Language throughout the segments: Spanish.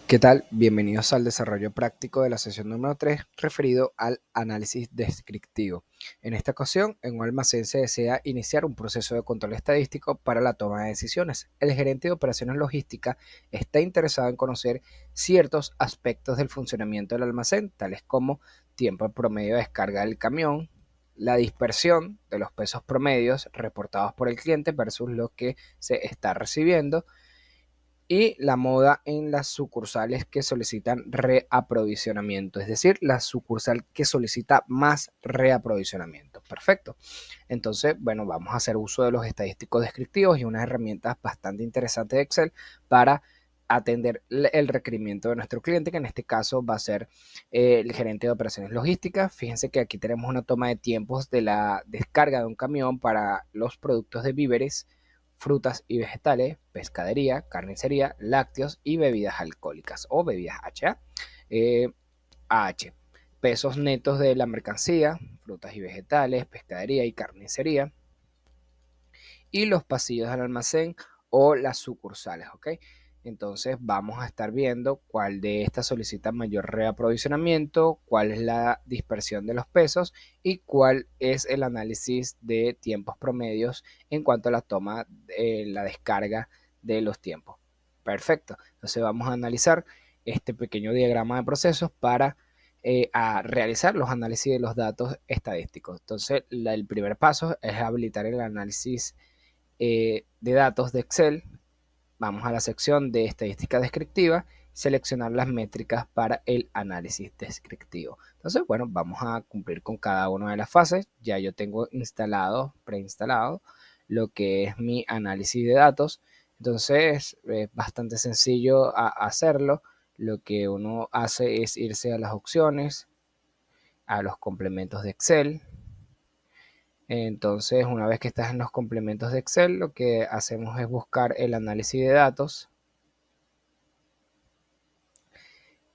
¿Qué tal? Bienvenidos al desarrollo práctico de la sesión número 3 referido al análisis descriptivo. En esta ocasión, en un almacén se desea iniciar un proceso de control estadístico para la toma de decisiones. El gerente de operaciones logísticas está interesado en conocer ciertos aspectos del funcionamiento del almacén, tales como tiempo promedio de descarga del camión, la dispersión de los pesos promedios reportados por el cliente versus lo que se está recibiendo, y la moda en las sucursales que solicitan reaprovisionamiento, es decir, la sucursal que solicita más reaprovisionamiento. Perfecto. Entonces, bueno, vamos a hacer uso de los estadísticos descriptivos y unas herramientas bastante interesantes de Excel para atender el requerimiento de nuestro cliente, que en este caso va a ser el gerente de operaciones logísticas. Fíjense que aquí tenemos una toma de tiempos de la descarga de un camión para los productos de víveres, frutas y vegetales, pescadería, carnicería, lácteos y bebidas alcohólicas o bebidas HA. AH. Pesos netos de la mercancía, frutas y vegetales, pescadería y carnicería. Y los pasillos del almacén o las sucursales, ¿ok? Entonces vamos a estar viendo cuál de estas solicita mayor reaprovisionamiento, cuál es la dispersión de los pesos y cuál es el análisis de tiempos promedios en cuanto a la toma, la descarga de los tiempos. Perfecto. Entonces vamos a analizar este pequeño diagrama de procesos para a realizar los análisis de los datos estadísticos. Entonces el primer paso es habilitar el análisis de datos de Excel. Vamos a la sección de estadística descriptiva, seleccionar las métricas para el análisis descriptivo. Entonces, bueno, vamos a cumplir con cada una de las fases. Ya yo tengo preinstalado lo que es mi análisis de datos. Entonces, es bastante sencillo hacerlo. Lo que uno hace es irse a las opciones, a los complementos de Excel. Entonces, una vez que estás en los complementos de Excel, lo que hacemos es buscar el análisis de datos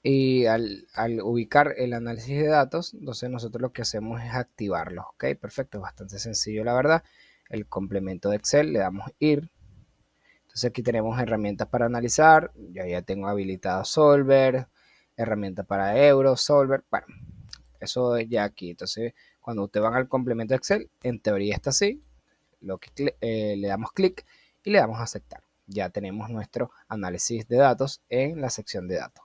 y al ubicar el análisis de datos, entonces nosotros lo que hacemos es activarlo. Ok, perfecto, es bastante sencillo la verdad. El complemento de Excel, le damos ir. Entonces aquí tenemos herramientas para analizar. Yo ya tengo habilitado Solver, herramientas para Euro, Solver. Bueno, eso ya aquí. Entonces, cuando ustedes van al complemento de Excel, en teoría está así. Le damos clic y le damos a aceptar. Ya tenemos nuestro análisis de datos en la sección de datos.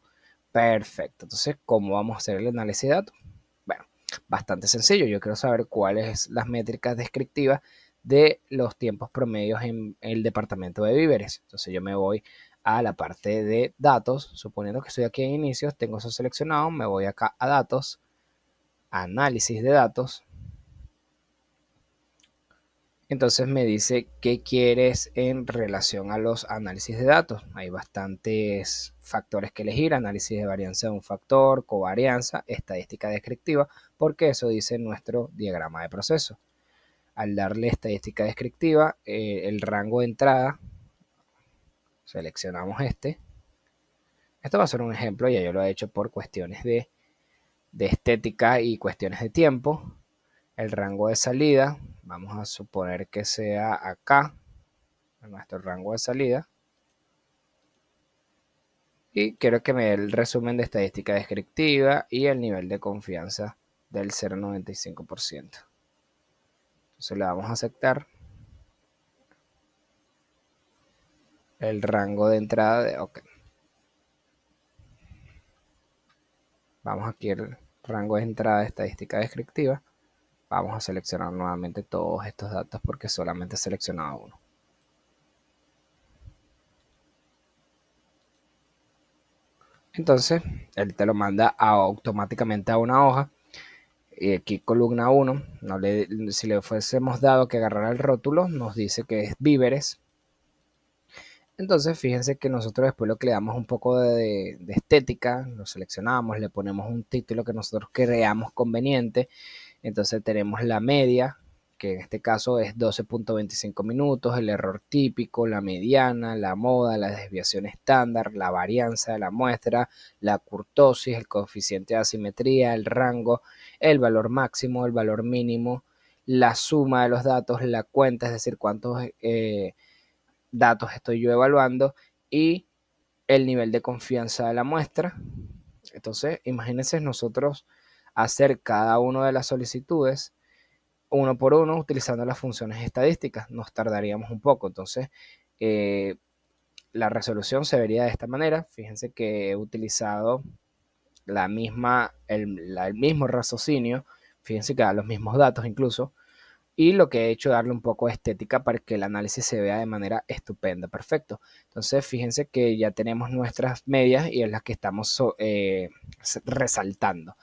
Perfecto. Entonces, ¿cómo vamos a hacer el análisis de datos? Bueno, bastante sencillo. Yo quiero saber cuáles son las métricas descriptivas de los tiempos promedios en el departamento de víveres. Entonces, yo me voy a la parte de datos. Suponiendo que estoy aquí en inicios, tengo eso seleccionado. Me voy acá a datos, análisis de datos. Entonces me dice qué quieres en relación a los análisis de datos. Hay bastantes factores que elegir: análisis de varianza de un factor, covarianza, estadística descriptiva, porque eso dice nuestro diagrama de proceso. Al darle estadística descriptiva, el rango de entrada, seleccionamos este. Esto va a ser un ejemplo, ya yo lo he hecho por cuestiones de estética y cuestiones de tiempo. El rango de salida, vamos a suponer que sea acá, en nuestro rango de salida. Y quiero que me dé el resumen de estadística descriptiva y el nivel de confianza del 0,95%. Entonces le vamos a aceptar el rango de entrada de OK. Vamos aquí al rango de entrada de estadística descriptiva. Vamos a seleccionar nuevamente todos estos datos porque solamente he seleccionado uno. Entonces, él te lo manda automáticamente a una hoja. Y aquí columna 1, si le fuésemos dado que agarrar el rótulo, nos dice que es víveres. Entonces fíjense que nosotros después lo que le damos un poco de estética, lo seleccionamos, le ponemos un título que nosotros creamos conveniente. Entonces tenemos la media, que en este caso es 12.25 minutos, el error típico, la mediana, la moda, la desviación estándar, la varianza de la muestra, la kurtosis, el coeficiente de asimetría, el rango, el valor máximo, el valor mínimo, la suma de los datos, la cuenta, es decir, cuántos datos estoy yo evaluando, y el nivel de confianza de la muestra. Entonces, imagínense nosotros hacer cada una de las solicitudes uno por uno utilizando las funciones estadísticas. Nos tardaríamos un poco. Entonces, la resolución se vería de esta manera. Fíjense que he utilizado el mismo raciocinio. Fíjense que da los mismos datos incluso. Y lo que he hecho es darle un poco de estética para que el análisis se vea de manera estupenda. Perfecto. Entonces, fíjense que ya tenemos nuestras medias y es las que estamos resaltando.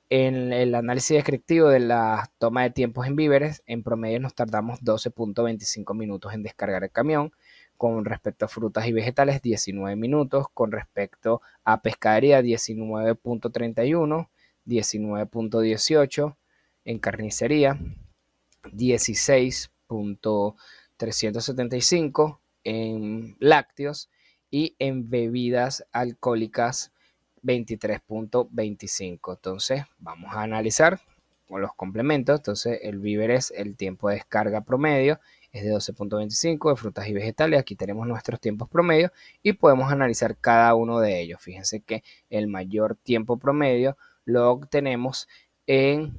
En el análisis descriptivo de la toma de tiempos en víveres, en promedio nos tardamos 12.25 minutos en descargar el camión. Con respecto a frutas y vegetales, 19 minutos. Con respecto a pescadería, 19.31, 19.18. En carnicería, 16.375 en lácteos y en bebidas alcohólicas 23.25. Entonces vamos a analizar con los complementos. Entonces el víveres, el tiempo de descarga promedio es de 12.25, de frutas y vegetales. Aquí tenemos nuestros tiempos promedio y podemos analizar cada uno de ellos. Fíjense que el mayor tiempo promedio lo obtenemos en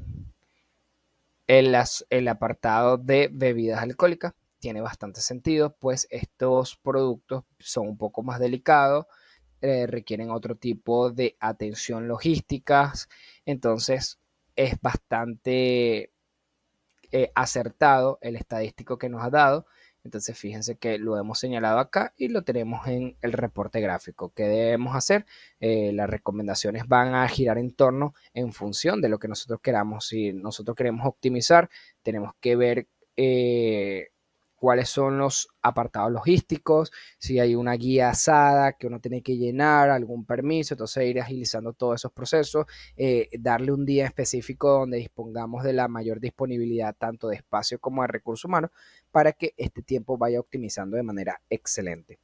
el apartado de bebidas alcohólicas. Tiene bastante sentido, pues estos productos son un poco más delicados, requieren otro tipo de atención logística, entonces es bastante acertado el estadístico que nos ha dado. Entonces fíjense que lo hemos señalado acá y lo tenemos en el reporte gráfico. ¿Qué debemos hacer? Las recomendaciones van a girar en función de lo que nosotros queramos. Si nosotros queremos optimizar, tenemos que ver cuáles son los apartados logísticos, si hay una guía asada que uno tiene que llenar, algún permiso, entonces ir agilizando todos esos procesos, darle un día específico donde dispongamos de la mayor disponibilidad tanto de espacio como de recursos humanos para que este tiempo vaya optimizando de manera excelente.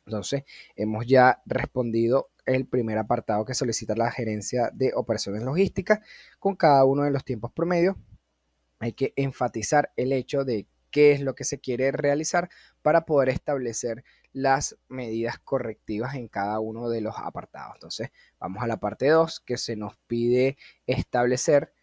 Entonces, hemos ya respondido el primer apartado que solicita la gerencia de operaciones logísticas con cada uno de los tiempos promedios. Hay que enfatizar el hecho de qué es lo que se quiere realizar para poder establecer las medidas correctivas en cada uno de los apartados. Entonces, vamos a la parte 2, que se nos pide establecer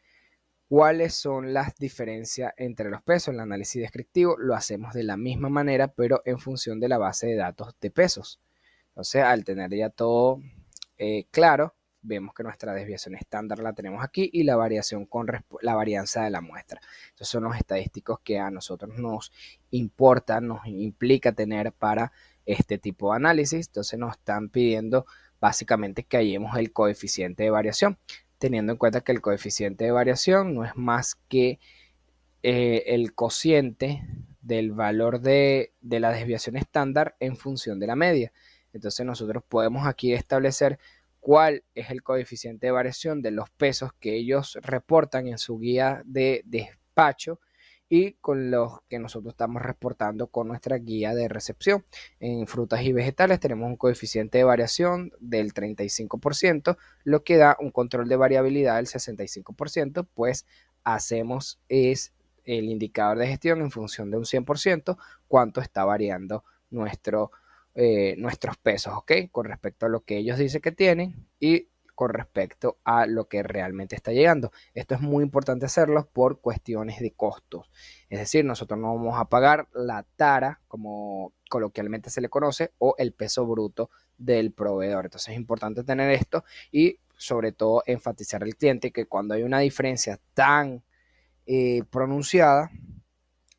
cuáles son las diferencias entre los pesos. El análisis descriptivo lo hacemos de la misma manera, pero en función de la base de datos de pesos. Entonces, al tener ya todo claro, vemos que nuestra desviación estándar la tenemos aquí y la variación con la varianza de la muestra. Estos son los estadísticos que a nosotros nos importa, nos implica tener para este tipo de análisis. Entonces nos están pidiendo básicamente que hallemos el coeficiente de variación, teniendo en cuenta que el coeficiente de variación no es más que el cociente del valor de la desviación estándar en función de la media. Entonces nosotros podemos aquí establecer cuál es el coeficiente de variación de los pesos que ellos reportan en su guía de despacho y con los que nosotros estamos reportando con nuestra guía de recepción. En frutas y vegetales tenemos un coeficiente de variación del 35%, lo que da un control de variabilidad del 65%, pues hacemos es el indicador de gestión en función de un 100%, cuánto está variando nuestros pesos, ¿ok? Con respecto a lo que ellos dicen que tienen y con respecto a lo que realmente está llegando. Esto es muy importante hacerlo por cuestiones de costos. Es decir, nosotros no vamos a pagar la tara, como coloquialmente se le conoce, o el peso bruto del proveedor. Entonces es importante tener esto y sobre todo enfatizar al cliente que cuando hay una diferencia tan pronunciada,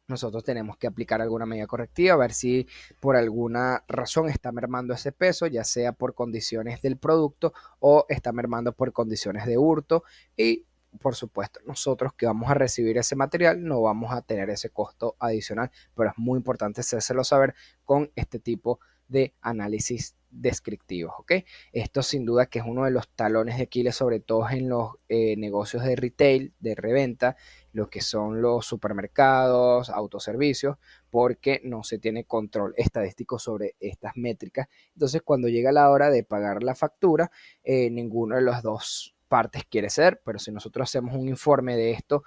nosotros tenemos que aplicar alguna medida correctiva, a ver si por alguna razón está mermando ese peso, ya sea por condiciones del producto o está mermando por condiciones de hurto. Y por supuesto, nosotros que vamos a recibir ese material no vamos a tener ese costo adicional, pero es muy importante hacérselo saber con este tipo de análisis descriptivos, ¿ok? Esto sin duda que es uno de los talones de Aquiles, sobre todo en los negocios de retail, de reventa, lo que son los supermercados, autoservicios, porque no se tiene control estadístico sobre estas métricas. Entonces, cuando llega la hora de pagar la factura, ninguno de las dos partes quiere ceder, pero si nosotros hacemos un informe de esto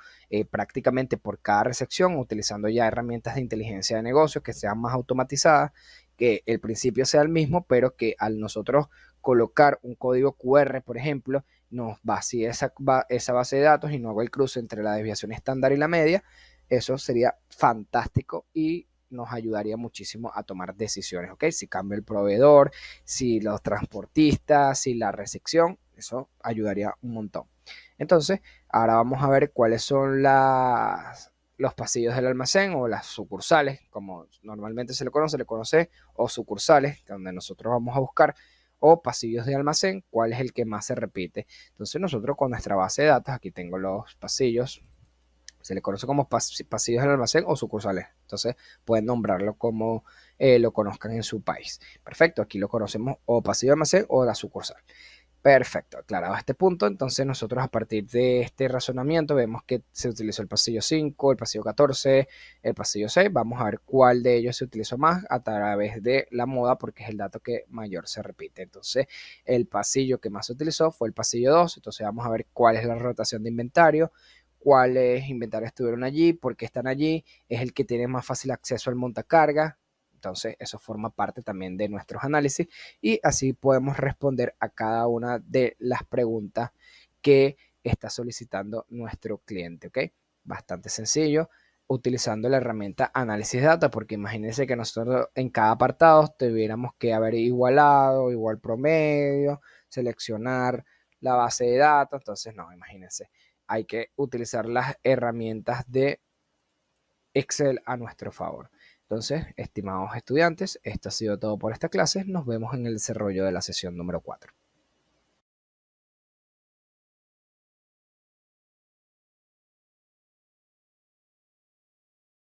prácticamente por cada recepción, utilizando ya herramientas de inteligencia de negocios que sean más automatizadas que el principio sea el mismo, pero que al nosotros colocar un código QR, por ejemplo, nos vacíe esa base de datos y no haga el cruce entre la desviación estándar y la media. Eso sería fantástico y nos ayudaría muchísimo a tomar decisiones, ¿ok? Si cambia el proveedor, si los transportistas, si la recepción, eso ayudaría un montón. Entonces, ahora vamos a ver cuáles son los pasillos del almacén o las sucursales, como normalmente se le conoce, o sucursales, donde nosotros vamos a buscar, o pasillos de almacén, cuál es el que más se repite. Entonces, nosotros con nuestra base de datos, aquí tengo los pasillos, se le conoce como pasillos del almacén o sucursales. Entonces, pueden nombrarlo como lo conozcan en su país. Perfecto, aquí lo conocemos o pasillo de almacén o la sucursal. Perfecto, aclarado este punto, entonces nosotros a partir de este razonamiento vemos que se utilizó el pasillo 5, el pasillo 14, el pasillo 6, vamos a ver cuál de ellos se utilizó más a través de la moda porque es el dato que mayor se repite. Entonces el pasillo que más se utilizó fue el pasillo 2, entonces vamos a ver cuál es la rotación de inventario, cuáles inventarios estuvieron allí, por qué están allí, es el que tiene más fácil acceso al montacarga. Entonces, eso forma parte también de nuestros análisis y así podemos responder a cada una de las preguntas que está solicitando nuestro cliente, ¿ok? Bastante sencillo utilizando la herramienta análisis de datos, porque imagínense que nosotros en cada apartado tuviéramos que haber igualado, igual promedio, seleccionar la base de datos, entonces no, imagínense, hay que utilizar las herramientas de Excel a nuestro favor. Entonces, estimados estudiantes, esto ha sido todo por esta clase. Nos vemos en el desarrollo de la sesión número 4.